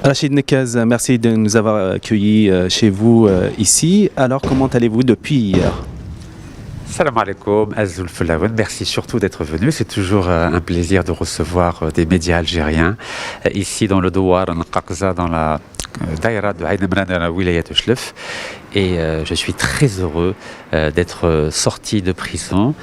Rachid Nekaz, merci de nous avoir accueillis chez vous ici. Alors, comment allez-vous depuis hier? Salam alaikum, Azul Fulaouen. Merci surtout d'être venu. C'est toujours un plaisir de recevoir des médias algériens ici dans le Douar, en Qaqza, dans la Daïra de Aïn Imran dans la Wilayat Chlef. Et je suis très heureux d'être sorti de prison.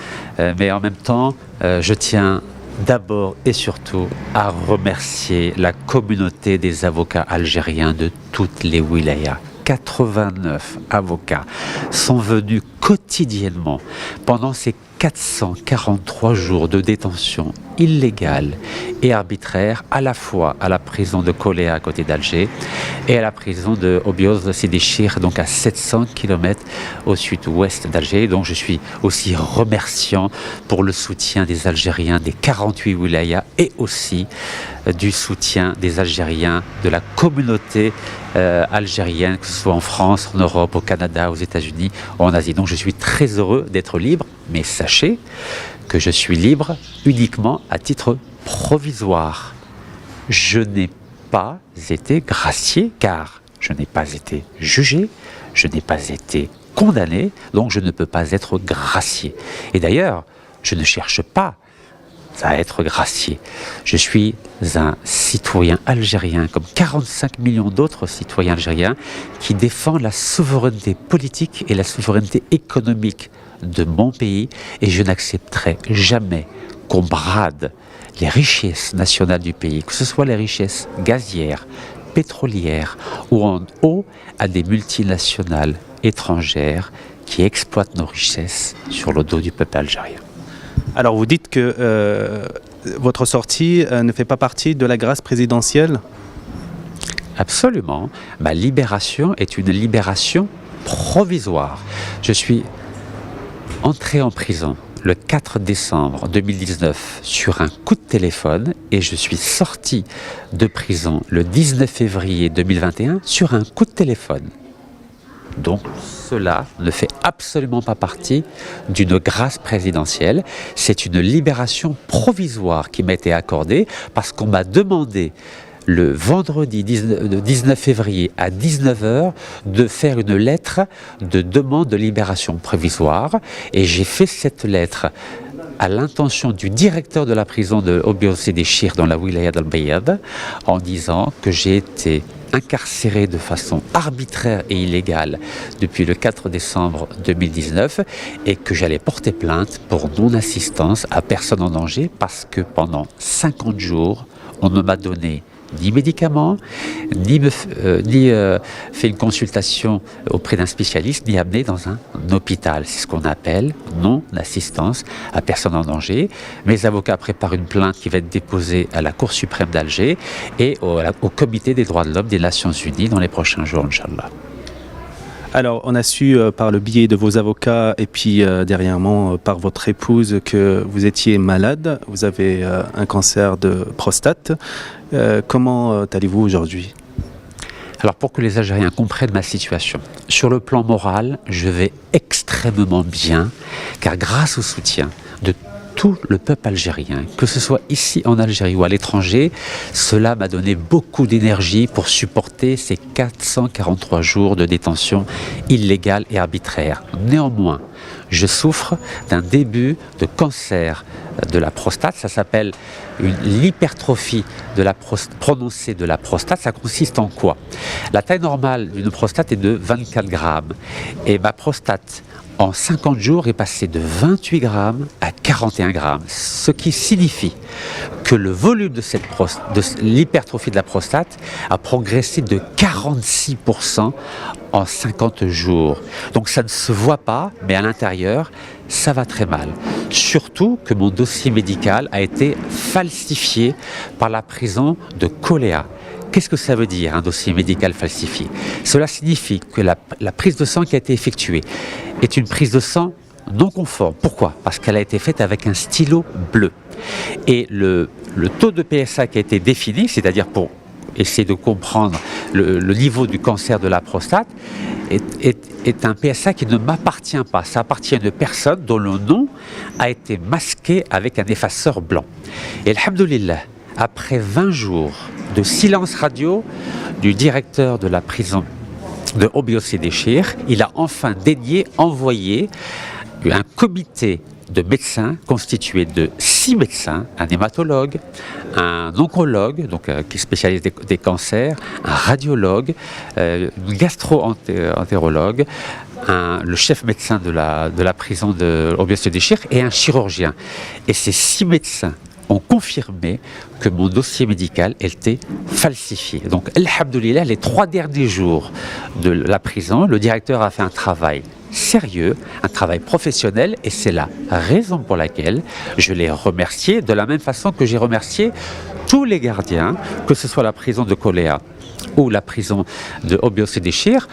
Mais en même temps, je tiens d'abord et surtout à remercier la communauté des avocats algériens de toutes les wilayas. 89 avocats sont venus quotidiennement pendant ces 443 jours de détention illégale et arbitraire, à la fois à la prison de Koléa à côté d'Alger et à la prison de Obioz Sidi Chir, donc à 700 km au sud-ouest d'Alger. Donc je suis aussi remerciant pour le soutien des Algériens des 48 wilayas et aussi du soutien des Algériens de la communauté algérienne, que ce soit en France, en Europe, au Canada, aux États-Unis ou en Asie. Donc je suis très heureux d'être libre, mais sachez que je suis libre uniquement à titre provisoire. Je n'ai pas été gracié car je n'ai pas été jugé, je n'ai pas été condamné, donc je ne peux pas être gracié. Et d'ailleurs, je ne cherche pas à être gracié. Je suis un citoyen algérien, comme 45 millions d'autres citoyens algériens, qui défend la souveraineté politique et la souveraineté économique de mon pays, et je n'accepterai jamais qu'on brade les richesses nationales du pays, que ce soit les richesses gazières, pétrolières ou en eau, à des multinationales étrangères qui exploitent nos richesses sur le dos du peuple algérien. Alors, vous dites que votre sortie ne fait pas partie de la grâce présidentielle? Absolument. Ma libération est une libération provisoire. Je suis entré en prison le 4 décembre 2019 sur un coup de téléphone et je suis sorti de prison le 19 février 2021 sur un coup de téléphone. Donc cela ne fait absolument pas partie d'une grâce présidentielle. C'est une libération provisoire qui m'a été accordée parce qu'on m'a demandé le vendredi 19 février à 19h de faire une lettre de demande de libération provisoire et j'ai fait cette lettre à l'intention du directeur de la prison de Obioz Sidi Chir dans la wilaya d'Al-Bayad en disant que j'ai été incarcéré de façon arbitraire et illégale depuis le 4 décembre 2019 et que j'allais porter plainte pour non-assistance à personne en danger parce que pendant 50 jours, on ne m'a donné ni médicaments, ni fait une consultation auprès d'un spécialiste, ni amené dans un hôpital. C'est ce qu'on appelle non-assistance à personne en danger. Mes avocats préparent une plainte qui va être déposée à la Cour suprême d'Alger et au Comité des droits de l'homme des Nations Unies dans les prochains jours, Inch'Allah. Alors, on a su par le biais de vos avocats et puis dernièrement par votre épouse que vous étiez malade, vous avez un cancer de prostate. Comment allez-vous aujourd'hui? Alors, pour que les Algériens comprennent ma situation, sur le plan moral, je vais extrêmement bien, car grâce au soutien de tout le peuple algérien, que ce soit ici en Algérie ou à l'étranger, cela m'a donné beaucoup d'énergie pour supporter ces 443 jours de détention illégale et arbitraire. Néanmoins, je souffre d'un début de cancer de la prostate, ça s'appelle l'hypertrophie prononcée de la prostate. Ça consiste en quoi? La taille normale d'une prostate est de 24 grammes et ma prostate en 50 jours est passé de 28 grammes à 41 grammes, ce qui signifie que le volume de l'hypertrophie de la prostate a progressé de 46% en 50 jours. Donc ça ne se voit pas, mais à l'intérieur, ça va très mal. Surtout que mon dossier médical a été falsifié par la prison de Koléa. Qu'est-ce que ça veut dire, un dossier médical falsifié? Cela signifie que la prise de sang qui a été effectuée est une prise de sang non conforme. Pourquoi? Parce qu'elle a été faite avec un stylo bleu. Et le taux de PSA qui a été défini, c'est-à-dire pour essayer de comprendre le niveau du cancer de la prostate, est un PSA qui ne m'appartient pas. Ça appartient à une personne dont le nom a été masqué avec un effaceur blanc. Et alhamdoulilah, après 20 jours de silence radio du directeur de la prison de Obio-Sédéchir. Il a enfin daigné envoyer un comité de médecins constitué de 6 médecins, un hématologue, un oncologue, donc qui spécialise des cancers, un radiologue, une gastro-entérologue, le chef médecin de la prison de Obio-Sédéchir et un chirurgien. Et ces 6 médecins ont confirmé que mon dossier médical était falsifié. Donc, alhamdoulilah, les 3 derniers jours de la prison, le directeur a fait un travail sérieux, un travail professionnel, et c'est la raison pour laquelle je l'ai remercié de la même façon que j'ai remercié tous les gardiens, que ce soit la prison de Koléa ou la prison de Obio-Sédéchir,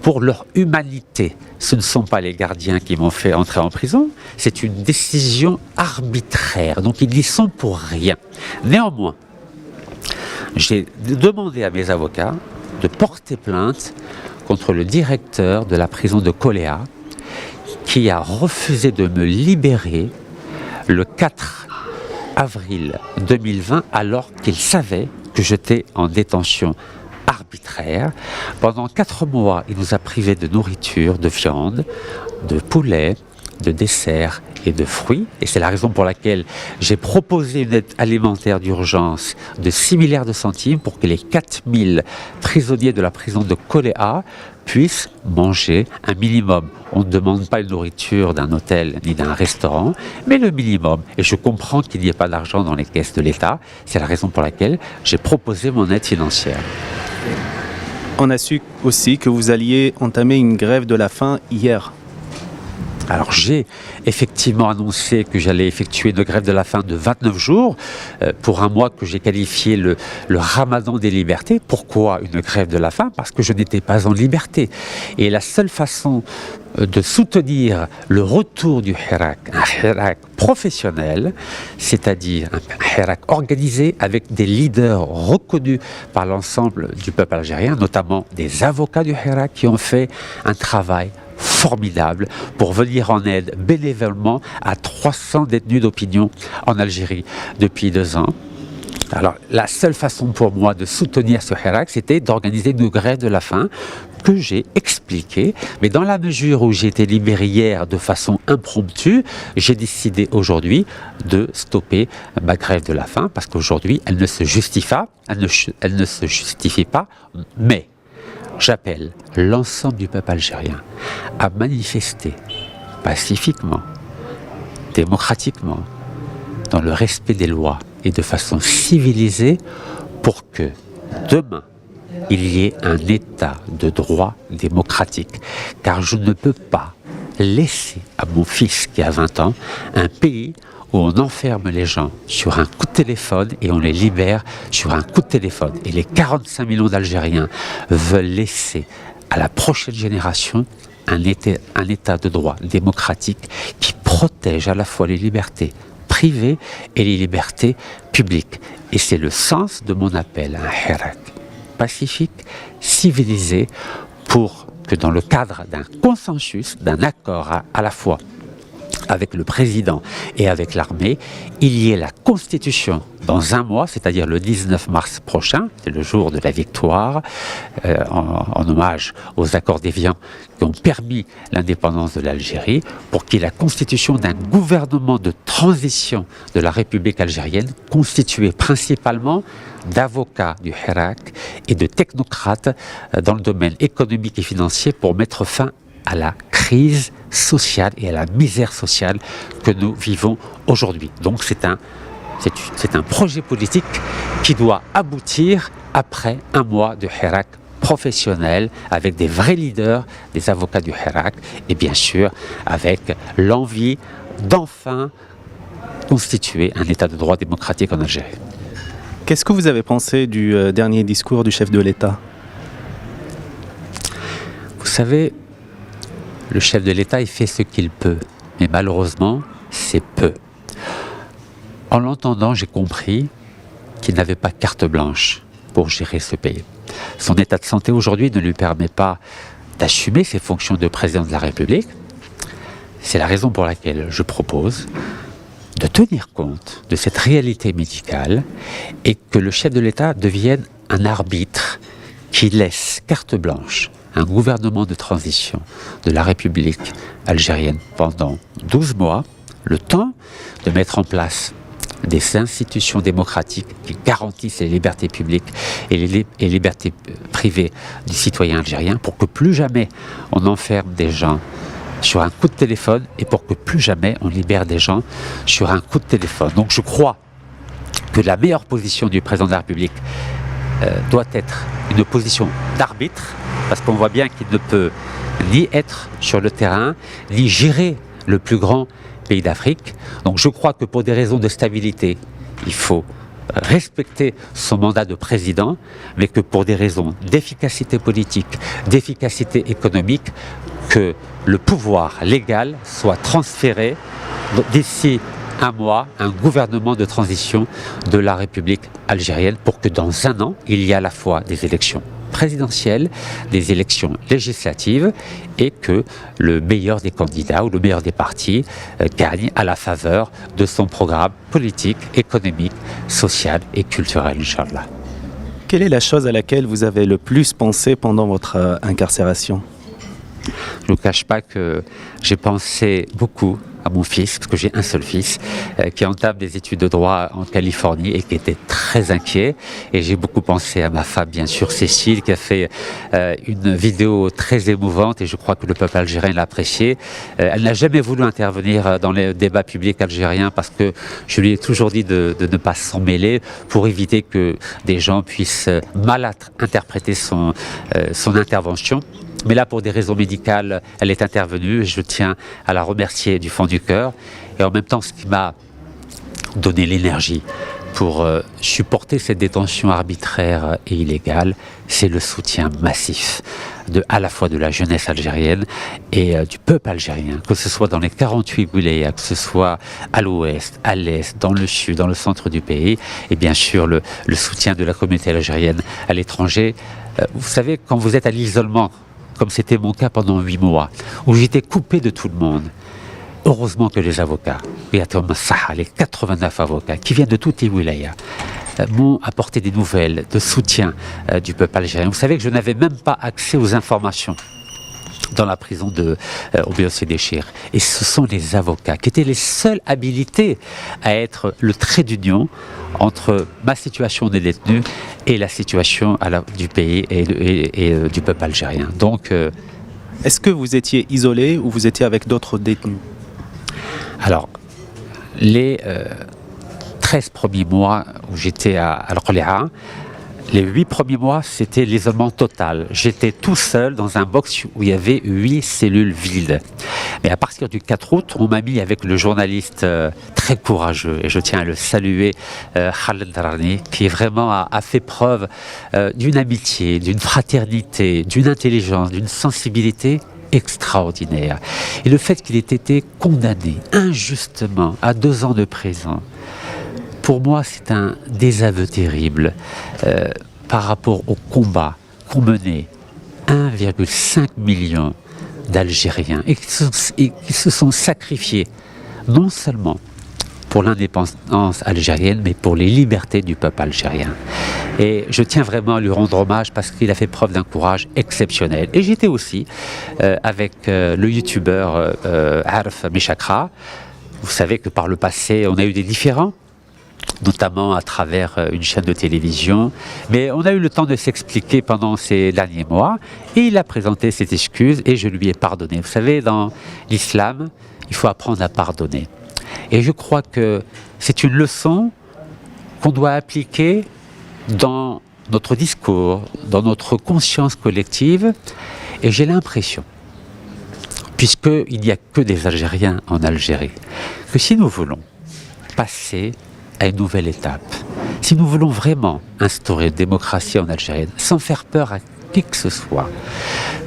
pour leur humanité. Ce ne sont pas les gardiens qui m'ont fait entrer en prison, c'est une décision arbitraire, donc ils n'y sont pour rien. Néanmoins, j'ai demandé à mes avocats de porter plainte contre le directeur de la prison de Koléa, qui a refusé de me libérer le 4 avril 2020, alors qu'il savait que j'étais en détention arbitraire. Pendant 4 mois, il nous a privés de nourriture, de viande, de poulet, de dessert et de fruits. Et c'est la raison pour laquelle j'ai proposé une aide alimentaire d'urgence de 6 milliards de centimes pour que les 4000 prisonniers de la prison de Koléa puissent manger un minimum. On ne demande pas une nourriture d'un hôtel ni d'un restaurant, mais le minimum. Et je comprends qu'il n'y ait pas d'argent dans les caisses de l'État. C'est la raison pour laquelle j'ai proposé mon aide financière. On a su aussi que vous alliez entamer une grève de la faim hier. Alors j'ai effectivement annoncé que j'allais effectuer une grève de la faim de 29 jours pour un mois que j'ai qualifié le ramadan des libertés. Pourquoi une grève de la faim? Parce que je n'étais pas en liberté. Et la seule façon de soutenir le retour du Hirak, un Hirak professionnel, c'est-à-dire un Hirak organisé avec des leaders reconnus par l'ensemble du peuple algérien, notamment des avocats du Hirak qui ont fait un travail formidable pour venir en aide bénévolement à 300 détenus d'opinion en Algérie depuis 2 ans. Alors, la seule façon pour moi de soutenir ce Hirak, c'était d'organiser une grève de la faim que j'ai expliqué. Mais dans la mesure où j'ai été libéré hier de façon impromptue, j'ai décidé aujourd'hui de stopper ma grève de la faim parce qu'aujourd'hui, elle ne se justifie pas, mais j'appelle l'ensemble du peuple algérien à manifester pacifiquement, démocratiquement, dans le respect des lois et de façon civilisée pour que demain, il y ait un état de droit démocratique. Car je ne peux pas laisser à mon fils qui a 20 ans un pays où on enferme les gens sur un coup de téléphone et on les libère sur un coup de téléphone. Et les 45 millions d'Algériens veulent laisser à la prochaine génération un état de droit démocratique qui protège à la fois les libertés privées et les libertés publiques. Et c'est le sens de mon appel à un Hirak pacifique, civilisé, pour que dans le cadre d'un consensus, d'un accord à la fois avec le président et avec l'armée, il y ait la constitution dans un mois, c'est-à-dire le 19 mars prochain, c'est le jour de la victoire, en hommage aux accords d'Évian qui ont permis l'indépendance de l'Algérie, pour qu'il y ait la constitution d'un gouvernement de transition de la République algérienne, constitué principalement d'avocats du Hirak et de technocrates dans le domaine économique et financier pour mettre fin à la crise sociale et à la misère sociale que nous vivons aujourd'hui. Donc c'est un projet politique qui doit aboutir après un mois de Hirak professionnel, avec des vrais leaders, des avocats du Hirak, et bien sûr avec l'envie d'enfin constituer un état de droit démocratique en Algérie. Qu'est-ce que vous avez pensé du dernier discours du chef de l'État? Vous savez, le chef de l'État, il fait ce qu'il peut, mais malheureusement, c'est peu. En l'entendant, j'ai compris qu'il n'avait pas carte blanche pour gérer ce pays. Son état de santé aujourd'hui ne lui permet pas d'assumer ses fonctions de président de la République. C'est la raison pour laquelle je propose de tenir compte de cette réalité médicale et que le chef de l'État devienne un arbitre qui laisse carte blanche à un gouvernement de transition de la République algérienne pendant 12 mois, le temps de mettre en place des institutions démocratiques qui garantissent les libertés publiques et les libertés privées du citoyen algérien pour que plus jamais on enferme des gens sur un coup de téléphone et pour que plus jamais on libère des gens sur un coup de téléphone. Donc je crois que la meilleure position du président de la République doit être une position d'arbitre, parce qu'on voit bien qu'il ne peut ni être sur le terrain, ni gérer le plus grand pays d'Afrique. Donc je crois que pour des raisons de stabilité, il faut respecter son mandat de président, mais que pour des raisons d'efficacité politique, d'efficacité économique, que le pouvoir légal soit transféré d'ici un mois, un gouvernement de transition de la République algérienne, pour que dans un an, il y ait à la fois des élections présidentielles, des élections législatives, et que le meilleur des candidats ou le meilleur des partis gagne à la faveur de son programme politique, économique, social et culturel, Inch'Allah. Quelle est la chose à laquelle vous avez le plus pensé pendant votre incarcération ? Je ne vous cache pas que j'ai pensé beaucoup à mon fils, parce que j'ai un seul fils, qui entame des études de droit en Californie et qui était très inquiet. Et j'ai beaucoup pensé à ma femme, bien sûr, Cécile, qui a fait une vidéo très émouvante, et je crois que le peuple algérien l'a appréciée. Elle n'a jamais voulu intervenir dans les débats publics algériens, parce que je lui ai toujours dit de ne pas s'en mêler, pour éviter que des gens puissent mal interpréter son intervention. Mais là, pour des raisons médicales, elle est intervenue et je tiens à la remercier du fond du cœur. Et en même temps, ce qui m'a donné l'énergie pour supporter cette détention arbitraire et illégale, c'est le soutien massif à la fois de la jeunesse algérienne et du peuple algérien, que ce soit dans les 48 wilayas, que ce soit à l'ouest, à l'est, dans le sud, dans le centre du pays, et bien sûr le soutien de la communauté algérienne à l'étranger. Vous savez, quand vous êtes à l'isolement, comme c'était mon cas pendant 8 mois, où j'étais coupé de tout le monde. Heureusement que les avocats, les 89 avocats qui viennent de toutes les wilayas, m'ont apporté des nouvelles de soutien du peuple algérien. Vous savez que je n'avais même pas accès aux informations dans la prison de Obéocé-Déchir. Et ce sont les avocats qui étaient les seuls habilités à être le trait d'union entre ma situation de détenu et la situation du pays et du peuple algérien. Donc, est-ce que vous étiez isolé ou vous étiez avec d'autres détenus ? Alors, les 13 premiers mois où j'étais à Al-Qoli'a, les 8 premiers mois, c'était l'isolement total. J'étais tout seul dans un box où il y avait 8 cellules vides. Et à partir du 4 août, on m'a mis avec le journaliste très courageux, et je tiens à le saluer, Khaled Darani, qui vraiment a fait preuve d'une amitié, d'une fraternité, d'une intelligence, d'une sensibilité extraordinaire. Et le fait qu'il ait été condamné injustement à 2 ans de prison, pour moi, c'est un désaveu terrible par rapport au combat qu'ont mené 1,5 million d'Algériens et qui se sont sacrifiés non seulement pour l'indépendance algérienne, mais pour les libertés du peuple algérien. Et je tiens vraiment à lui rendre hommage parce qu'il a fait preuve d'un courage exceptionnel. Et j'étais aussi avec le youtubeur Arf Meshakra. Vous savez que par le passé, on a eu des différends, notamment à travers une chaîne de télévision. Mais on a eu le temps de s'expliquer pendant ces derniers mois, et il a présenté ses excuses et je lui ai pardonné. Vous savez, dans l'islam, il faut apprendre à pardonner. Et je crois que c'est une leçon qu'on doit appliquer dans notre discours, dans notre conscience collective. Et j'ai l'impression, puisqu'il n'y a que des Algériens en Algérie, que si nous voulons passer à une nouvelle étape, si nous voulons vraiment instaurer une démocratie en Algérie, sans faire peur à qui que ce soit,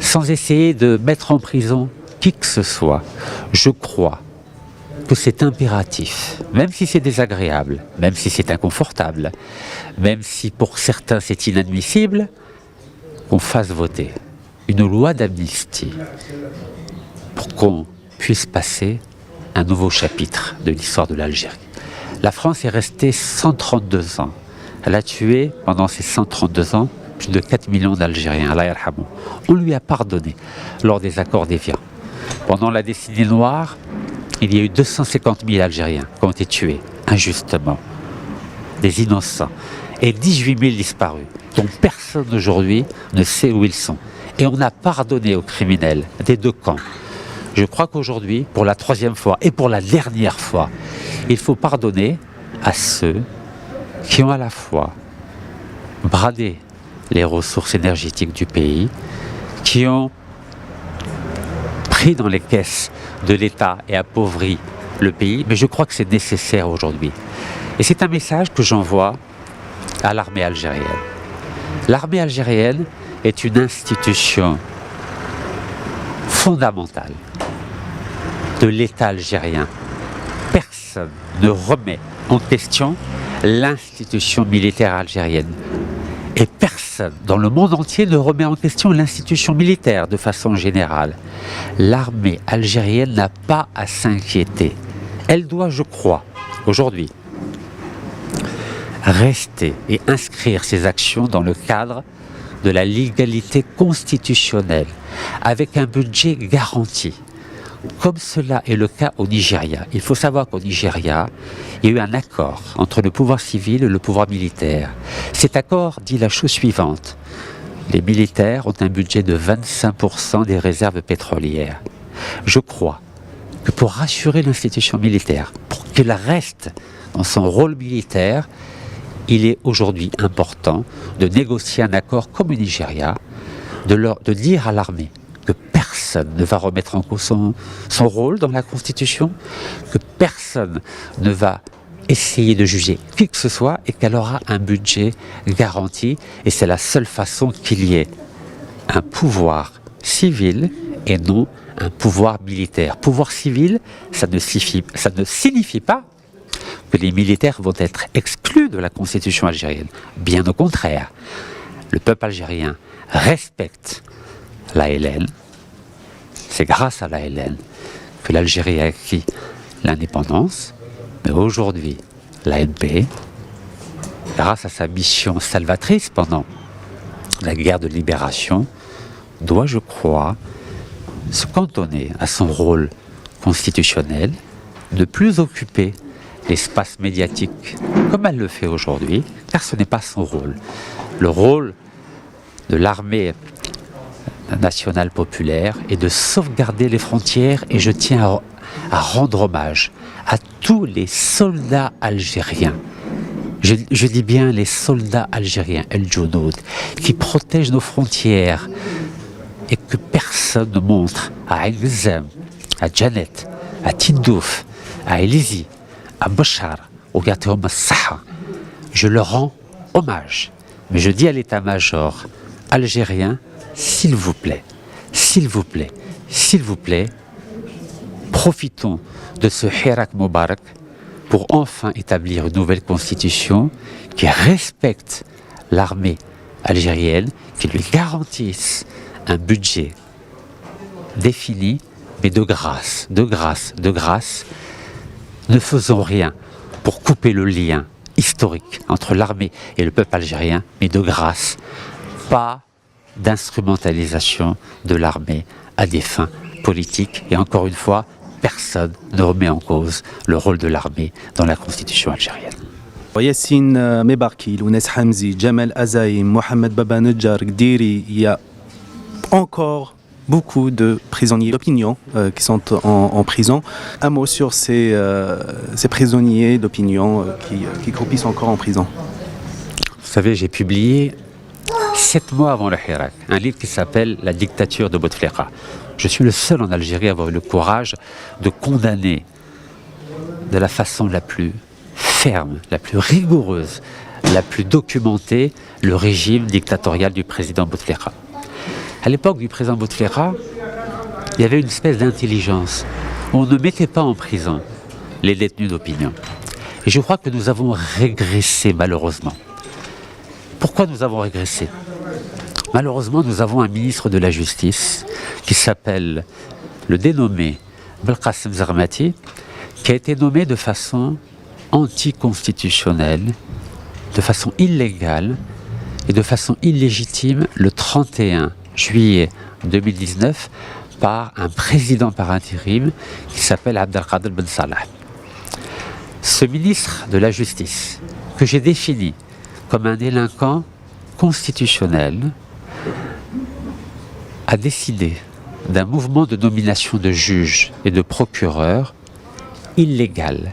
sans essayer de mettre en prison qui que ce soit, je crois que c'est impératif, même si c'est désagréable, même si c'est inconfortable, même si pour certains c'est inadmissible, qu'on fasse voter une loi d'amnistie pour qu'on puisse passer un nouveau chapitre de l'histoire de l'Algérie. La France est restée 132 ans. Elle a tué, pendant ces 132 ans, plus de 4 millions d'Algériens. Allah yarhamou. On lui a pardonné lors des accords d'Évian. Pendant la décennie noire, il y a eu 250 000 Algériens qui ont été tués, injustement. Des innocents. Et 18 000 disparus, dont personne aujourd'hui ne sait où ils sont. Et on a pardonné aux criminels des deux camps. Je crois qu'aujourd'hui, pour la troisième fois et pour la dernière fois, il faut pardonner à ceux qui ont à la fois bradé les ressources énergétiques du pays, qui ont pris dans les caisses de l'État et appauvri le pays, mais je crois que c'est nécessaire aujourd'hui. Et c'est un message que j'envoie à l'armée algérienne. L'armée algérienne est une institution fondamentale de l'État algérien. Personne ne remet en question l'institution militaire algérienne. Et personne dans le monde entier ne remet en question l'institution militaire de façon générale. L'armée algérienne n'a pas à s'inquiéter. Elle doit, je crois, aujourd'hui, rester et inscrire ses actions dans le cadre de la légalité constitutionnelle, avec un budget garanti, comme cela est le cas au Nigeria. Il faut savoir qu'au Nigeria, il y a eu un accord entre le pouvoir civil et le pouvoir militaire. Cet accord dit la chose suivante. Les militaires ont un budget de 25% des réserves pétrolières. Je crois que pour rassurer l'institution militaire, pour qu'elle reste dans son rôle militaire, il est aujourd'hui important de négocier un accord comme au Nigeria, de dire à l'armée que personne ne va remettre en cause son rôle dans la Constitution, que personne ne va essayer de juger qui que ce soit et qu'elle aura un budget garanti. Et c'est la seule façon qu'il y ait un pouvoir civil et non un pouvoir militaire. Pouvoir civil, ça ne signifie pas que les militaires vont être exclus de la Constitution algérienne. Bien au contraire, le peuple algérien respecte l'ALN. C'est grâce à l'ALN que l'Algérie a acquis l'indépendance. Mais aujourd'hui, l'ANP, grâce à sa mission salvatrice pendant la guerre de libération, doit, je crois, se cantonner à son rôle constitutionnel, ne plus occuper l'espace médiatique comme elle le fait aujourd'hui, car ce n'est pas son rôle. Le rôle de l'armée nationale populaire est de sauvegarder les frontières, et je tiens à rendre hommage à tous les soldats algériens. Je dis bien les soldats algériens, El Jounoud, qui protègent nos frontières et que personne ne montre à Aïn, à Janet, à Tindouf, à Elizi, à Bachar, au Gatéom Saha. Je leur rends hommage. Mais je dis à l'état-major algérien, s'il vous plaît, s'il vous plaît, s'il vous plaît, profitons de ce Hirak Moubarak pour enfin établir une nouvelle constitution qui respecte l'armée algérienne, qui lui garantisse un budget défini, mais de grâce, ne faisons rien pour couper le lien historique entre l'armée et le peuple algérien, mais de grâce, pas d'instrumentalisation de l'armée à des fins politiques. Et encore une fois, personne ne remet en cause le rôle de l'armée dans la constitution algérienne. Yassine Mebarki, Lounès Hamzi, Jamal Azaïm, Mohamed Baba Nedjar, Gdiri, il y a encore beaucoup de prisonniers d'opinion qui sont en prison. Un mot sur ces prisonniers d'opinion qui croupissent encore en prison. Vous savez, j'ai publié 7 mois avant le Hirak un livre qui s'appelle La dictature de Bouteflika. Je suis le seul en Algérie à avoir eu le courage de condamner de la façon la plus ferme, la plus rigoureuse, la plus documentée le régime dictatorial du président Bouteflika. À l'époque du président Bouteflika, il y avait une espèce d'intelligence. On ne mettait pas en prison les détenus d'opinion. Et je crois que nous avons régressé malheureusement. Pourquoi nous avons régressé ? Malheureusement, nous avons un ministre de la Justice qui s'appelle le dénommé Belkacem Zermati, qui a été nommé de façon anticonstitutionnelle, de façon illégale et de façon illégitime le 31 juillet 2019 par un président par intérim qui s'appelle Abdelkader Ben Salah. Ce ministre de la Justice, que j'ai défini comme un délinquant constitutionnel, a décidé d'un mouvement de nomination de juges et de procureurs illégal.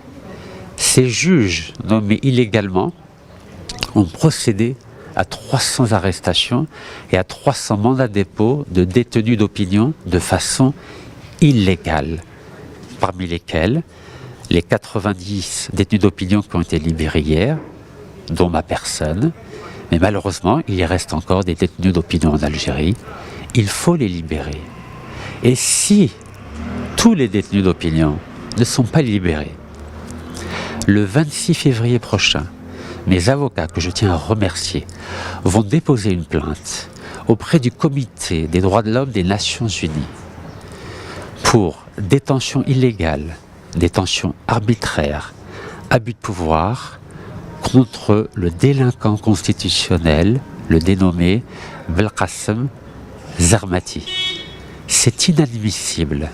Ces juges nommés illégalement ont procédé à 300 arrestations et à 300 mandats de dépôt de détenus d'opinion de façon illégale, parmi lesquels les 90 détenus d'opinion qui ont été libérés hier, dont ma personne, mais malheureusement, il y reste encore des détenus d'opinion en Algérie. Il faut les libérer. Et si tous les détenus d'opinion ne sont pas libérés, le 26 février prochain, mes avocats, que je tiens à remercier, vont déposer une plainte auprès du Comité des droits de l'homme des Nations Unies pour détention illégale, détention arbitraire, abus de pouvoir contre le délinquant constitutionnel, le dénommé Belkacem Zermati. C'est inadmissible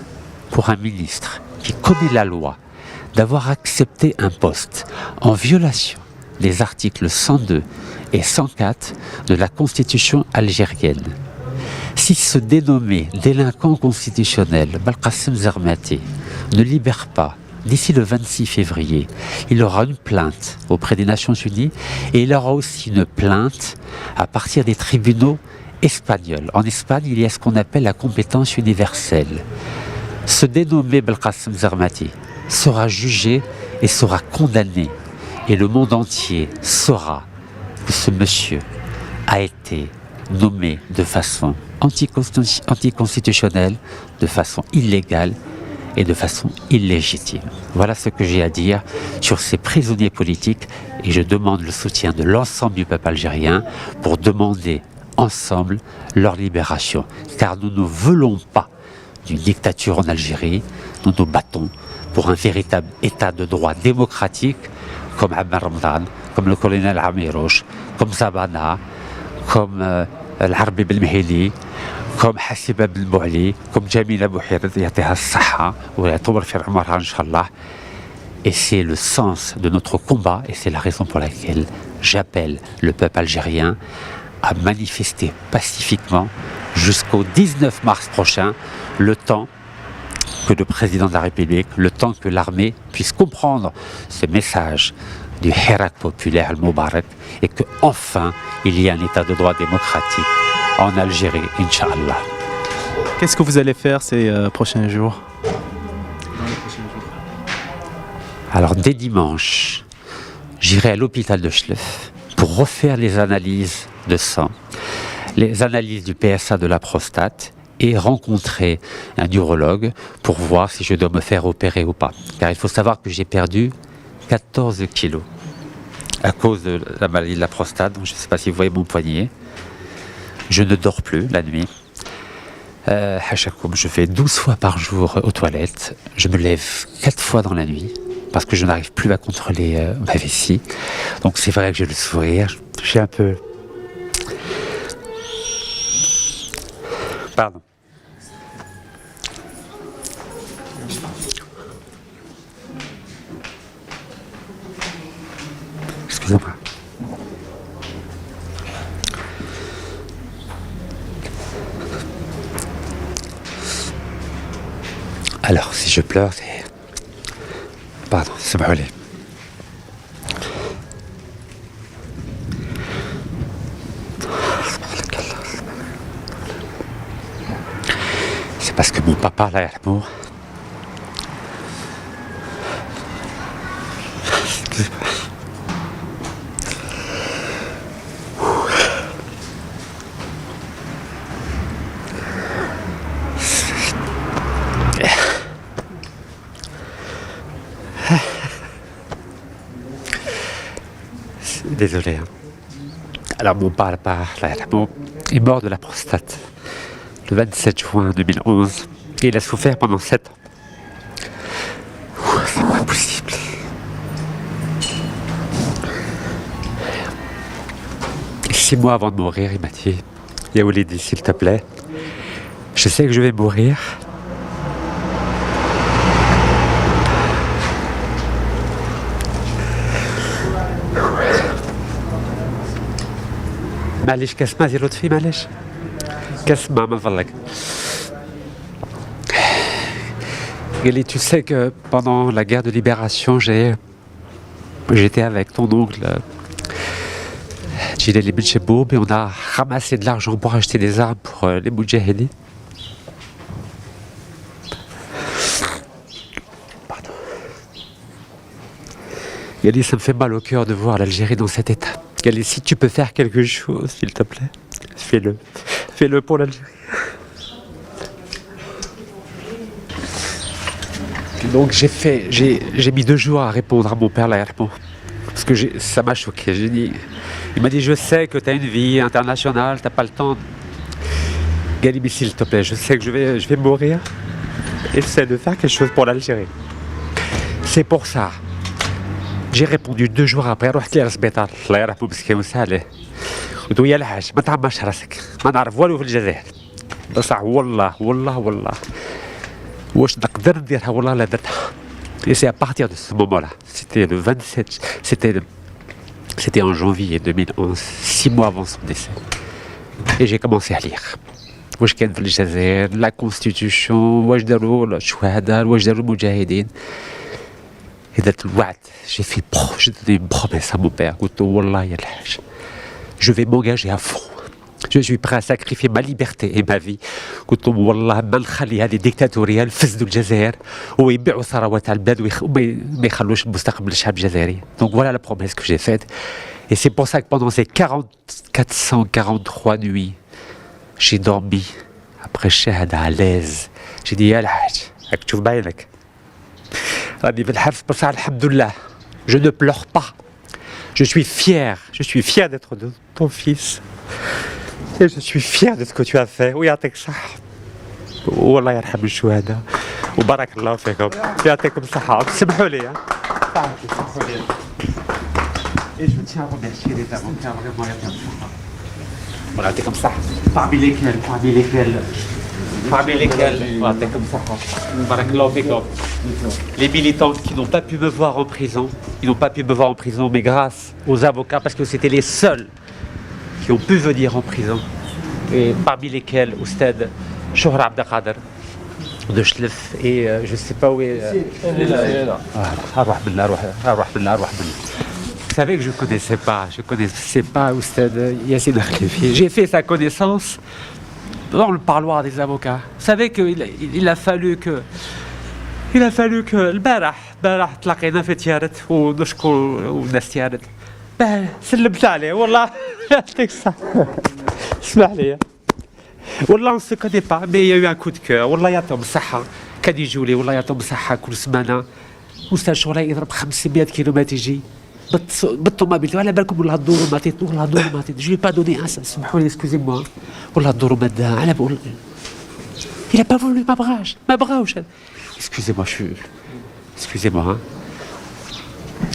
pour un ministre qui connaît la loi d'avoir accepté un poste en violation des articles 102 et 104 de la Constitution algérienne. Si ce dénommé délinquant constitutionnel, Belkacem Zermati, ne libère pas d'ici le 26 février, il aura une plainte auprès des Nations Unies et il aura aussi une plainte à partir des tribunaux espagnols. En Espagne, il y a ce qu'on appelle la compétence universelle. Ce dénommé Belkacem Zermati sera jugé et sera condamné. Et le monde entier saura que ce monsieur a été nommé de façon anticonstitutionnelle, de façon illégale et de façon illégitime. Voilà ce que j'ai à dire sur ces prisonniers politiques et je demande le soutien de l'ensemble du peuple algérien pour demander ensemble leur libération. Car nous ne voulons pas d'une dictature en Algérie, nous nous battons pour un véritable état de droit démocratique comme Ammar Ramadan, comme le colonel Amirouche, comme Zabana, comme Al-Harbi Belmehili, comme Hassiba Belmouali, comme Jamila Bouhirat Yatiha Saha, ou la Tour Fir Amara, Inch'Allah. Et c'est le sens de notre combat, et c'est la raison pour laquelle j'appelle le peuple algérien à manifester pacifiquement jusqu'au 19 mars prochain, le temps que le président de la République, le temps que l'armée puisse comprendre ce message du Hirak populaire al-Mubarak et qu'enfin il y ait un état de droit démocratique en Algérie, Inch'Allah. Qu'est-ce que vous allez faire ces prochains jours? Alors dès dimanche, j'irai à l'hôpital de Chlef pour refaire les analyses de sang, les analyses du PSA de la prostate et rencontrer un urologue pour voir si je dois me faire opérer ou pas. Car il faut savoir que j'ai perdu 14 kilos à cause de la maladie de la prostate. Donc je ne sais pas si vous voyez mon poignet. Je ne dors plus la nuit. Je fais 12 fois par jour aux toilettes. Je me lève 4 fois dans la nuit parce que je n'arrive plus à contrôler ma vessie. Donc c'est vrai que j'ai le sourire. Je suis un peu... Pardon. Excusez-moi. Alors, si je pleure, c'est... Pardon, c'est brûlé. C'est parce que mon papa, là, l'amour... Désolé. Alors mon père est mort de la prostate le 27 juin 2011 et il a souffert pendant 7 ans. C'est pas possible. Et 6 mois avant de mourir, il m'a dit, Yaoulidi, s'il te plaît, je sais que je vais mourir. معليش كاس ما زيرو طفي معليش كاس ما من فضلك. Gali, tu sais que pendant la guerre de libération, j'étais avec ton oncle Djilali Ben Cheboub et on a ramassé de l'argent pour acheter des armes pour les Moudjahidines. Pardon. Gali, ça me fait mal au cœur de voir l'Algérie dans cet état. Gali, si tu peux faire quelque chose, s'il te plaît, fais-le. Fais-le pour l'Algérie. Donc j'ai mis 2 jours à répondre à mon père là, parce que ça m'a choqué. Il m'a dit, je sais que tu as une vie internationale, tu n'as pas le temps. Gali, mais s'il te plaît, je sais que je vais mourir. Essaie de faire quelque chose pour l'Algérie. C'est pour ça. J'ai répondu 2 jours après, رحت للسبيطار الله يرحمه مسكين ويسهله. قلت له يا الحاج ما تعمرش راسك، ما نعرف والو في الجزائر. بصح والله واش نقدر نديرها والله لا درتها. Et c'est à partir de ce moment-là, c'était le 27, c'était en janvier 2011, 6 mois avant son décès. Et j'ai commencé à lire. واش كان في الجزائر la constitution واش داروا الشهداء واش داروا المجاهدين. Et d'être الوعد, j'ai donné une promesse à mon père. قلت له والله يا الحاج, je vais m'engager à fond. Je suis prêt à sacrifier ma liberté et ma vie. قلت لهم والله ما نخلي هذه الديكتاتوريه يفسدوا الجزائر ويبيعوا ثروات على البلاد وما يخلوش المستقبل للشعب الجزائري. Donc voilà la promesse que j'ai faite. Et c'est pour ça que pendant ces 443 nuits, j'ai dormi après shahada à l'aise. J'ai dit يا الحاج راك تشوف بعينك راني في الحرس بصح الحمد لله. Je ne pleure pas. Je suis fier d'être ton fils. Et je suis fier de ce que tu as fait. ويعطيك الصحة. والله يرحم الشهداء. وبارك الله فيكم. يعطيكم الصحة. سمحوا لي. سمحوا لي. Et je tiens à remercier les avocats vraiment يعطيهم الصحة. والله يعطيكم الصحة. parmi lesquels يعطيكم الصحة. بارك الله فيكم. Les militants qui n'ont pas pu me voir en prison, mais grâce aux avocats, parce que c'était les seuls qui ont pu venir en prison, et parmi lesquels Oustad Chouhra Abdelkader de Chlef, et je ne sais pas où est... Vous savez que je ne connaissais pas Oustad Yassine Khlifi. J'ai fait sa connaissance dans le parloir des avocats. Vous savez qu'il a fallu que البارح تلاقينا في تيارت ونشكر والناس تيارت سلمت عليه والله يعطيك الصحة. اسمح لي والله on se connaît pas mais il y a eu un coup de cœur. والله يعطيهم الصحة كان يجوا لي والله يعطيهم الصحة كل سمانة. أستاذ شغله يضرب 500 كيلومتر يجي بالطوموبيل. على بالكم والله الدور ما عطيت والله الدور ما عطيت. je lui ai pas donné un. سمحوا لي excusez-moi والله الدور ما داها على بقول il a pas voulu ما بغاوش. Excusez-moi, hein.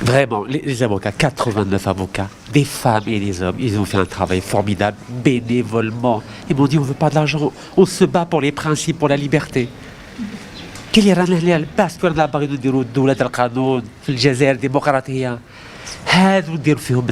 Vraiment, les avocats, 89 avocats, des femmes et des hommes, ils ont fait un travail formidable, bénévolement. Ils m'ont dit, on ne veut pas de l'argent, on se bat pour les principes, pour la liberté. كي اللي رانا هنا الباسبور باغيين نديروا الدولة القانون في الجزائر ديمقراطية. هذو ندير فيهم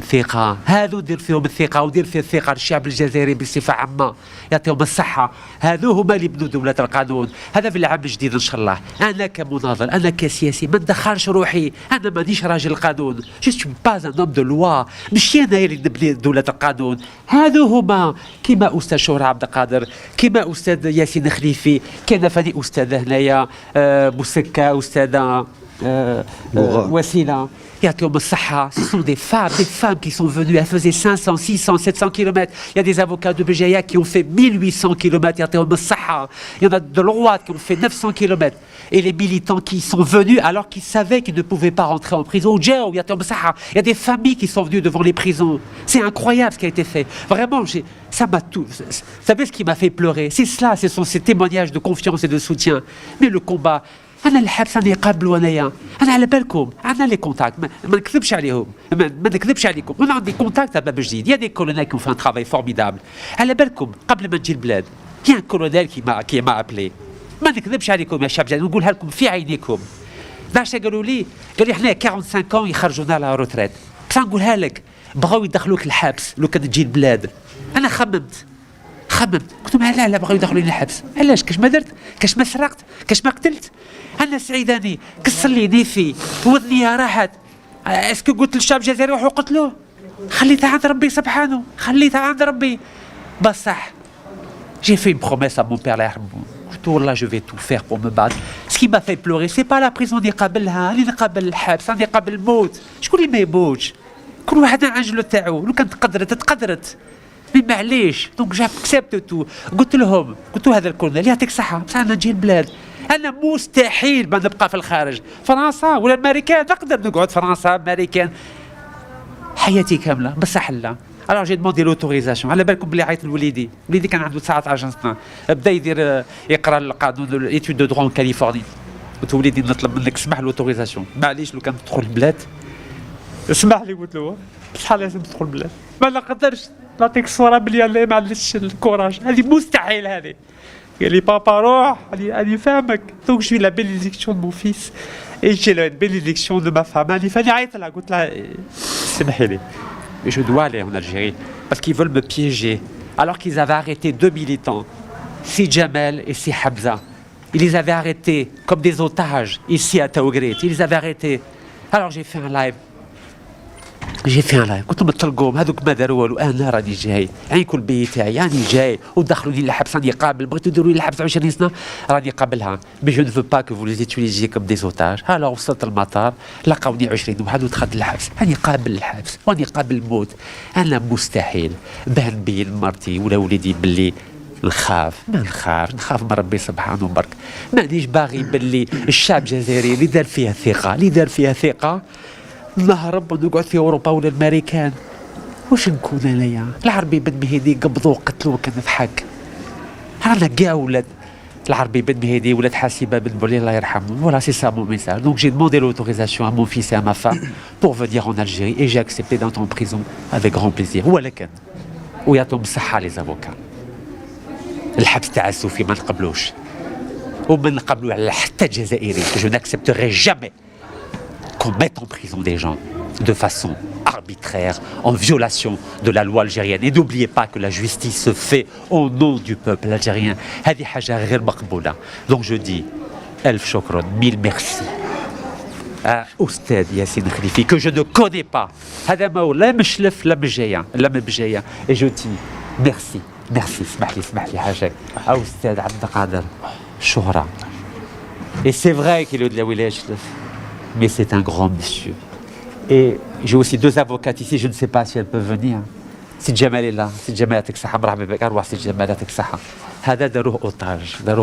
الثقة ودير فيه الثقة للشعب الجزائري بصفة عامة. يعطيهم الصحة. هذو هما اللي بنوا دولة القانون. هذا في العام الجديد إن شاء الله. أنا كمناضل، أنا كسياسي ما ندخلش روحي. أنا مانيش راجل قانون. جو سوي با ان اوم دو لوا. ماشي أنا اللي نبني دولة القانون. هذو هما كيما أستاذ شهرة عبد القادر، كيما أستاذ ياسين خليفي، كاين فاني أستاذة هنايا بوسكة، أستاذة وسيلة. يعطيهم الصحة. Ce sont des femmes qui sont venues, elles faisaient 500, 600, 700 km. Il y a des avocats de Béjaïa qui ont fait 1800 km. يعطيهم الصحة. Il y en a de l'Ouad qui ont fait 900 km. Et les militants qui sont venus alors qu'ils savaient qu'ils ne pouvaient pas rentrer en prison. Il y a des familles qui sont venues devant les prisons. C'est incroyable ce qui a été fait. Vraiment, ça m'a tout... Vous savez ce qui m'a fait pleurer? C'est cela, ce sont ces témoignages de confiance et de soutien. Mais le combat... انا الحبس راني قابلو انايا، انا على بالكم عندنا لي كونتاكت، ما نكذبش عليهم، ما نكذبش عليكم، انا عندي كونتاكت تاع باب جديد، يا دي كولونيل كي فان ترافاي فورميدابل. على بالكم قبل ما نجي البلاد يا كولونيل كي ما ابلي، ما نكذبش عليكم يا شباب، نقولها لكم في عينيكم. داش قالوا لي حنا 45 يخرجونا على روتريت، بصح نقولها لك بغاو يدخلوك الحبس لو كان تجي البلاد. انا خممت قلت لهم لا بغاو يدخلوني الحبس، علاش؟ كاش ما درت، كاش ما سرقت، كاش ما قتلت. انا سعيداني كسر لي نيفي وذني راحت. اسكو قلت للشعب الجزائري روحوا قتلوه؟ خليتها عند ربي سبحانه، خليتها عند ربي. بصح j'ai fait une promesse à mon père الله يرحمه، قلت والله je vais tout faire pour me battre. Ce qui m'a fait pleurer c'est pas la prison اللي قابلها، اللي قابل الحبس، اللي قابل الموت. شكون اللي ما يموتش؟ كل واحد عجلو تاعو، لو كانت تقدرت مي معليش. دونك جاب كسبت تو، قلت لهم هذا الكولونيل يعطيك صحه، بصح انا نجي البلاد، انا مستحيل ما نبقى في الخارج، فرنسا ولا الامريكان نقدر نقعد فرنسا امريكان حياتي كامله، بصح لا. الوغ جي دوموندي لوتوريزاسيون. على بالكم بلي عيط لوليدي كان عنده 19 سنه، بدا يقرا القانون الايتود دو درون كاليفورني. قلت وليدي نطلب منك اسمح لوتوريزاسيون، معليش لو كان تدخل البلاد اسمح لي. قلت له بصح لازم تدخل البلاد، ما نقدرش نعطيك الصوره بلي انا ما عنديش الكوراج، هذه مستحيل. هذه قال لي بابا روح، اني فاهمك. دونك جو لا بينيديكسيون دو مون فيس اي جي لا بينيديكسيون دو ما فام. اني فاني عيطت لها قلت لها سمحي لي، je dois aller en Algérie parce qu'ils veulent me piéger alors qu'ils avaient arrêté 2 militants, Si Jamel et Si Hamza. Ils les avaient arrêtés comme des otages ici à Taougrit, ils les avaient arrêtés. Alors j'ai fait un live قلت لهم تلقوهم هذوك ما داروا والو، انا راني جاي عينكم البي تاعي، راني جاي ودخلوني للحبس، راني قابل، بغيتوا ديروا لي الحبس 20 سنه راني قابلها، مي جو نفو با كو فو لي تيليزي كوم دي اوتاج. alors وصلت المطار لقاوني 20 واحد ودخلت للحبس، راني قابل الحبس وراني قابل الموت. انا مستحيل باه نبين مرتي ولا وليدي باللي نخاف من ربي سبحانه برك. مانيش باغي باللي الشعب الجزائري اللي دار فيها ثقه نهرب ونقعد في اوروبا ولا الامريكان. واش نكون انايا؟ العربي بن مهدي قبضوه قتلوه كان في حق. رانا كاع ولاد العربي بن مهدي ولاد حاسبه بن بولي الله يرحمه. Voilà, c'est ça mon message. Donc j'ai demandé l'autorisation à mon fils et à ma femme pour venir en Algérie et j'ai accepté d'entrer en prison avec grand plaisir. ولكن ويعطيهم الصحه لي زافوكا. الحبس تاع السوفي ما نقبلوش وما نقبلوه على حتى جزائري. Je n'accepterai jamais qu'on mette en prison des gens de façon arbitraire, en violation de la loi algérienne. Et n'oubliez pas que la justice se fait au nom du peuple algérien. هذه حاجة غير مقبولة. Donc je dis, ألف شكرا, mille merci à أستاذ ياسين خليفي que je ne connais pas. هذا ما هو لا مشلف لا بجاية. Et je dis merci. اسمح لي حاجة. أستاذ عبد القادر شهرة. Et c'est vrai qu'il est de la ولاية شلف. Mais c'est un grand monsieur. Et j'ai aussi 2 avocates ici, je ne sais pas si elles peuvent venir. Si Jamal est là, si Jamal يعطيك الصحة مرحبا بك، أروح سي جمال يعطيك الصحة. هذا داروه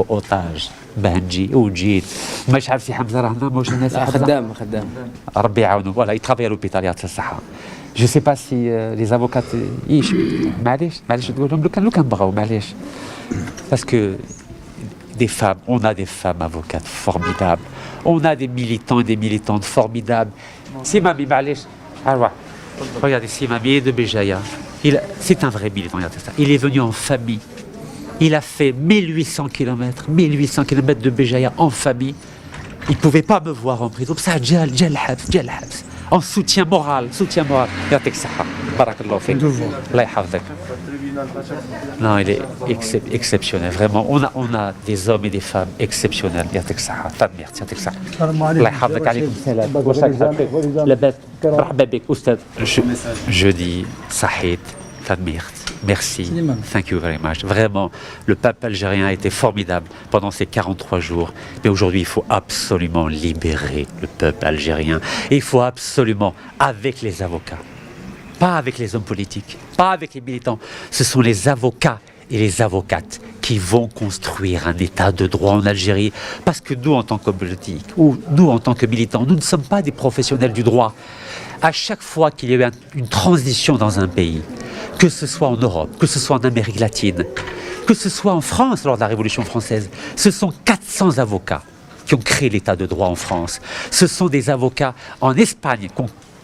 أوتاج باه نجي وجيت. مش عارف سي حمزة راه هنا موش الناس خدام ربي يعاونو. فوالا يترافي à l'hôpital يعطيه الصحة. Je sais pas si les avocates معليش تقول لهم لو كان بغاو معليش. Parce que des femmes, on a des femmes avocates formidables. On a des militants et des militantes formidables. Simami Malish, regardez Simami de Béjaïa. C'est un vrai militant. Il est venu en famille. Il a fait 1800 km de Béjaïa en famille. Il ne pouvait pas me voir en prison. Ça, en soutien moral. يعطيك الصحة. بارك الله فيك. الله يحفظك. Non, il est exceptionnel, vraiment. On a des hommes et des femmes exceptionnels. يعطيك الصحة. تدمير يعطيك الصحة. الله يحفظك. عليكم السلام. لاباس. مرحبا بك أستاذ. Je dis صحيت. تدمير. Merci. Thank you very much. Vraiment, le peuple algérien a été formidable pendant ces 43 jours. Mais aujourd'hui, il faut absolument libérer le peuple algérien. Et il faut absolument, avec les avocats, pas avec les hommes politiques, pas avec les militants, ce sont les avocats et les avocates qui vont construire un état de droit en Algérie. Parce que nous, en tant qu'hommes politiques, ou nous, en tant que militants, nous ne sommes pas des professionnels du droit. À chaque fois qu'il y a eu une transition dans un pays, que ce soit en Europe, que ce soit en Amérique latine, que ce soit en France lors de la Révolution française, ce sont 400 avocats qui ont créé l'état de droit en France. Ce sont des avocats en Espagne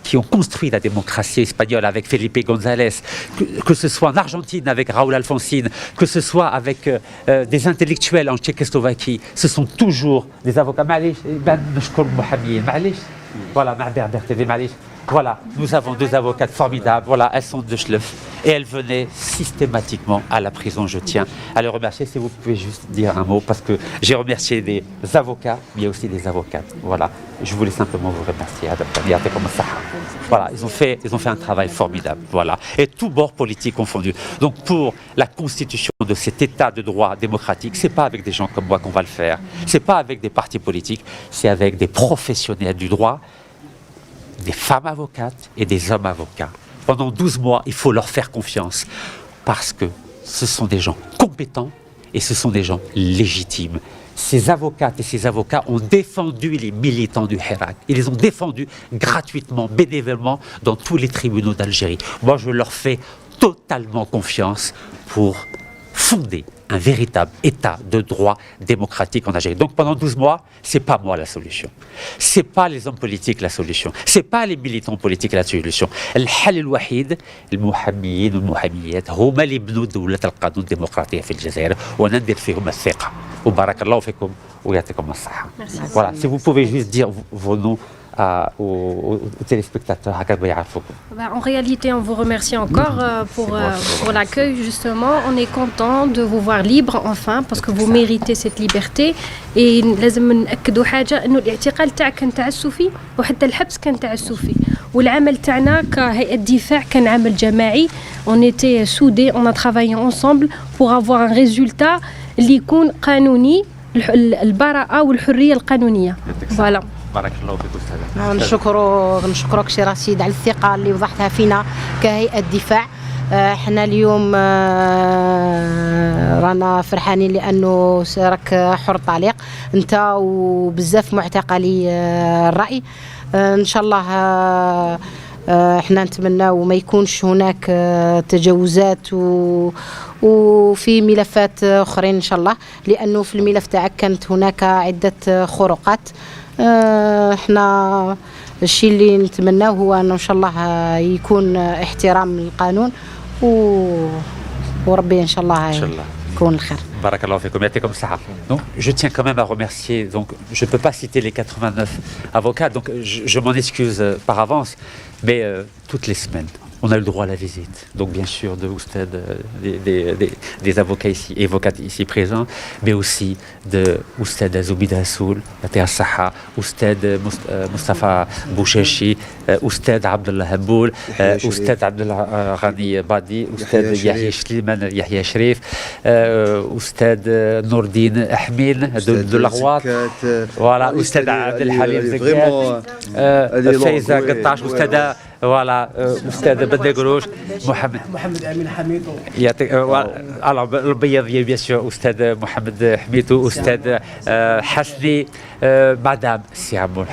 qui ont construit la démocratie espagnole avec Felipe González, que ce soit en Argentine avec Raúl Alfonsín, que ce soit avec des intellectuels en Tchécoslovaquie. Ce sont toujours des avocats. Voilà, voilà, nous avons deux avocates formidables. Voilà, elles sont de Schleuf et elles venaient systématiquement à la prison. Je tiens à les remercier. Si vous pouvez juste dire un mot, parce que j'ai remercié des avocats, mais il y a aussi des avocates. Voilà, je voulais simplement vous remercier. Voilà, ils ont fait un travail formidable. Voilà, et tout bord politique confondu. Donc pour la constitution de cet état de droit démocratique, c'est pas avec des gens comme moi qu'on va le faire. C'est pas avec des partis politiques, c'est avec des professionnels du droit, des femmes avocates et des hommes avocats. Pendant 12 mois, il faut leur faire confiance parce que ce sont des gens compétents et ce sont des gens légitimes. Ces avocates et ces avocats ont défendu les militants du Hirak. Ils les ont défendus gratuitement, bénévolement dans tous les tribunaux d'Algérie. Moi, je leur fais totalement confiance pour fonder un véritable état de droit démocratique en Algérie. Donc pendant 12 mois, c'est pas moi la solution. C'est pas les hommes politiques la solution. C'est pas les militants politiques la solution. الحل الوحيد المحاميين والمحاميات هما اللي يبنوا دولة القانون الديمقراطية في الجزائر وندير فيهم الثقة. وبارك الله فيكم ويعطيكم الصحة. Voilà, si vous pouvez juste dire vos noms aux téléspectateurs. En réalité, on vous remercie encore pour l'accueil, justement. On est content de vous voir libre, enfin, parce que vous méritez cette liberté. Et لازم نأكدوا حاجة إنه الاعتقال تاعك كان تعسفي وحتى الحبس كان تعسفي. والعمل تاعنا كهيئة دفاع كان عمل جماعي. On était soudés, on a travaillé ensemble pour avoir un résultat اللي يكون قانوني البراءة والحرية القانونية. Voilà. بارك الله فيك أستاذة. نشكرك شي رشيد على الثقة اللي وضعتها فينا كهيئة دفاع. احنا اليوم رانا فرحانين لأنه راك حر طليق انت وبزاف معتقلي الرأي. ان شاء الله احنا نتمنى وما يكونش هناك تجاوزات وفي ملفات اخرين ان شاء الله، لانه في الملف تاعك كانت هناك عدة خروقات. احنا الشيء اللي نتمناه هو انه ان شاء الله يكون احترام القانون وربي ان شاء الله يكون الخير. بارك الله فيكم يعطيكم الصحة. Donc je tiens quand même à remercier, donc je peux pas citer les 89 avocats, donc je m'en excuse par avance, mais toutes les semaines on a eu le droit à la visite. Donc bien sûr de Oustad, des avocats ici, avocates ici présents, mais aussi de Oustad Zoubida Assoul, Saha, Oustad Mustafa Bouchechi, Oustad Abdullah Haboul, Oustad Abdullah Rani Badi, Oustad Yahya Shliman Yahya Shrif, Oustad Nourdine Ahmin de la Rouat, voilà, Oustad Abdel Halim Zekat, Faiza Gattash, Oustad voilà, Oustad Badegrouch, Mohamed Amin Hamidou. Alors, le Bayadien, bien sûr, Oustad Mohamed Hamidou, Oustad Hasni, Madame Siamour,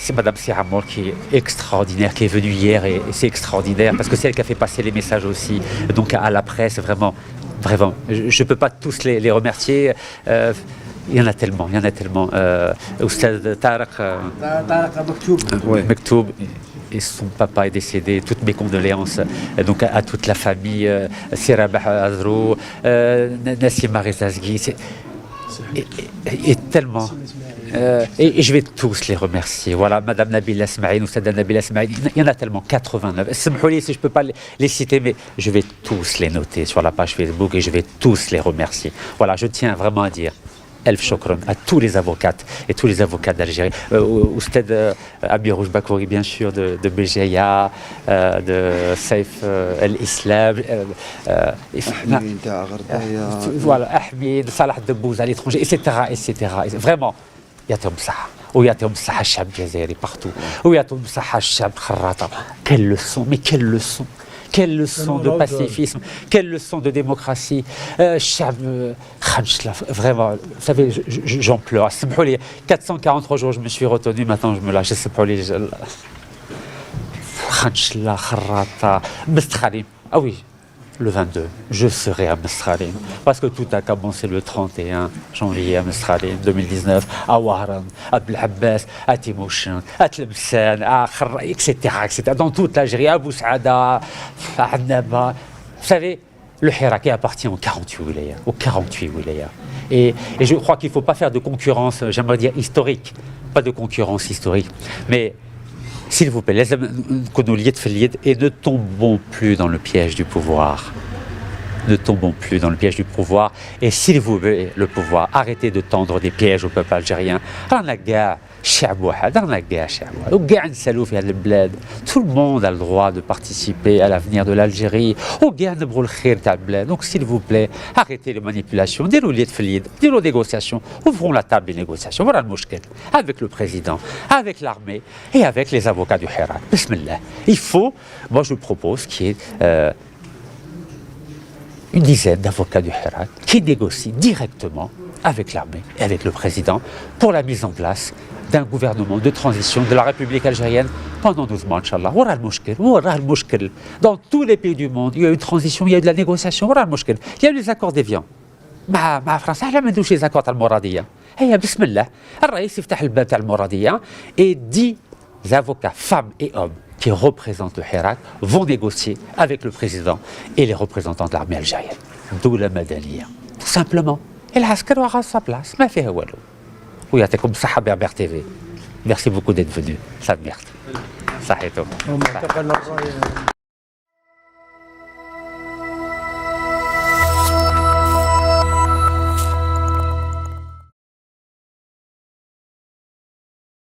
c'est Madame Siamour qui est extraordinaire, qui est venue hier et c'est extraordinaire parce que c'est elle qui a fait passer les messages aussi, donc à la presse, vraiment. Je ne peux pas tous les remercier. Il y en a tellement. Oustad Tarek Mektoub. Et son papa est décédé, toutes mes condoléances donc à toute la famille, Sirabah Azrou, Nassima Rezazghi, et tellement. Et je vais tous les remercier. Voilà, Madame Nabila Smaïn, Oustad Nabila Smaïn, il y en a tellement, 89. Si je ne peux pas les citer, mais je vais tous les noter sur la page Facebook et je vais tous les remercier. Voilà, je tiens vraiment à dire Elf Chokron à tous les avocates et tous les avocats d'Algérie. Oustad Abirouj Bakouri, bien sûr, de BGA, de Saif El-Islam, voilà, Ahmed, Salah Debbouz à l'étranger, etc. Vraiment, يعطيهم الصحة ويعطيهم الصحة الشعب الجزائري partout ويعطيهم الصحة الشعب خراطة. Quelle leçon, mais quelle leçon! Quelle leçon de pacifisme, quelle leçon de démocratie. Vraiment, vous savez, j'en pleure. 443 jours, je me suis retenu, maintenant je me lâche. Ah oui, le 22, je serai à Mesralim. Parce que tout a commencé le 31 janvier à Mesralim 2019, à Wahran, à Belhabbas, à Timouchen, à Tlemcen, à Kharra, etc., etc. Dans toute l'Algérie, à Boussada, à Annaba. Vous savez, le Hirak appartient aux 48 wilayas. Aux 48 wilayas. Et je crois qu'il ne faut pas faire de concurrence, j'aimerais dire historique, pas de concurrence historique. Mais s'il vous plaît, et ne tombons plus dans le piège du pouvoir. Ne tombons plus dans le piège du pouvoir. Et s'il vous plaît, le pouvoir, arrêtez de tendre des pièges au peuple algérien. Tout le monde a le droit de participer à l'avenir de l'Algérie. Donc s'il vous plaît, arrêtez les manipulations, dis les négociations, ouvrons la table des négociations. Voilà le mouchkel, avec le président, avec l'armée et avec les avocats du Hirak. Bismillah. Il faut, moi je propose qu'il y ait une dizaine d'avocats du Hirak qui négocient directement avec l'armée et avec le président pour la mise en place d'un gouvernement de transition de la République algérienne pendant 12 mois, Inch'Allah. Voilà le mouchkel. Dans tous les pays du monde, il y a eu une transition, il y a eu de la négociation. Voilà le mouchkel. Il y a eu les accords d'Évian. مع فرنسا احنا ما ندوش لي زاكور تاع المراديه هيا بسم الله الرئيس يفتح الباب تاع المراديه et 10 avocats femmes et hommes qui représentent le Hirak vont négocier avec le président et les représentants de l'armée algérienne. D'où la Madaniya. Tout simplement. Et l'Askar aura sa place. ما فيها والو. ويعطيكم الصحة بربر TV. Merci beaucoup d'être venu. Ça merde. صحيتو.